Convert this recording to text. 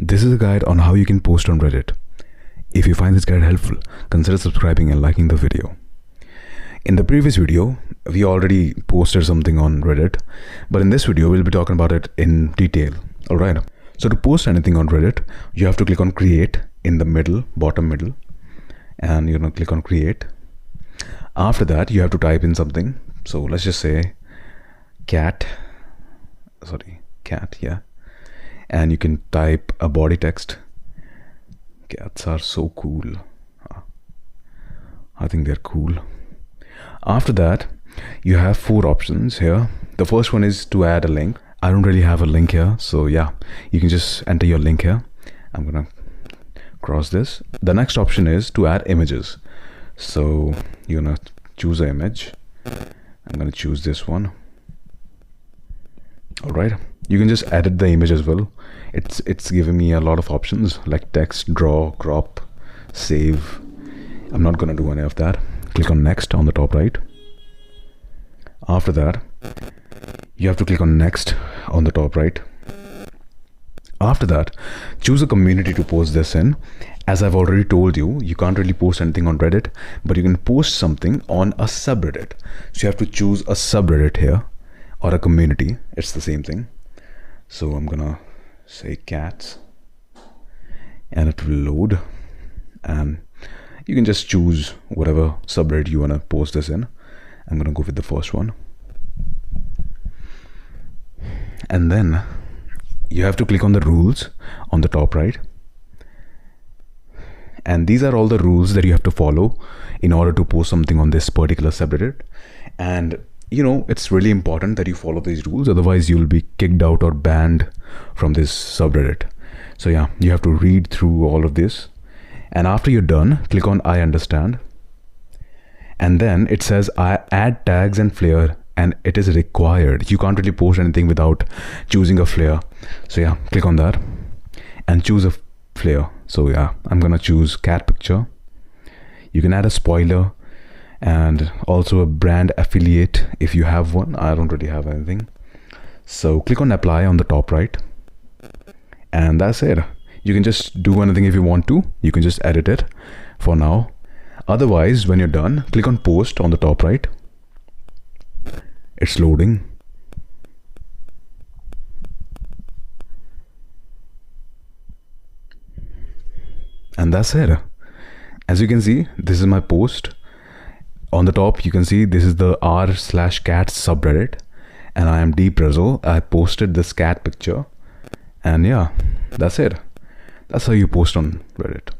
This is a guide on how you can post on Reddit. If you find this guide helpful, consider subscribing and liking the video. In the previous video, we already posted something on Reddit, but in this video, we'll be talking about it in detail. Alright, so to post anything on Reddit, you have to click on create in the middle, bottom middle, and you're gonna click on create. After that, you have to type in something. So let's just say cat, yeah. And you can type a body text. Cats are so cool. I think they're cool. After that, you have 4 options here. The first one is to add a link. I don't really have a link here, so yeah, you can just enter your link here. I'm gonna cross this. The next option is to add images. So you're gonna choose an image. I'm gonna choose this one. All right, you can just edit the image as well. It's giving me a lot of options like text, draw, crop, save. I'm not gonna do any of that. Click on next on the top right. After that, you have to click on next on the top right. After that, choose a community to post this in. As I've already told you, you can't really post anything on Reddit, but you can post something on a subreddit. So you have to choose a subreddit here or a community. It's the same thing. So I'm gonna say cats and it will load, and you can just choose whatever subreddit you want to post this in. I'm gonna go with the first one, and then you have to click on the rules on the top right, and these are all the rules that you have to follow in order to post something on this particular subreddit. And you know, it's really important that you follow these rules, otherwise you'll be kicked out or banned from this subreddit. So yeah, you have to read through all of this, and after you're done, click on I understand, and then it says I add tags and flair, and it is required. You can't really post anything without choosing a flair. So yeah, click on that and choose a flair. So yeah, I'm gonna choose cat picture. You can add a spoiler and also a brand affiliate if you have one. I don't really have anything. So click on apply on the top right, and that's it. You can just do anything if you want to. You can just edit it for now. Otherwise, when you're done, click on post on the top right. It's loading. And that's it. As you can see, this is my post. On the top, you can see this is the r/cat subreddit, and I am dprezzo. I posted this cat picture, and yeah, that's it. That's how you post on Reddit.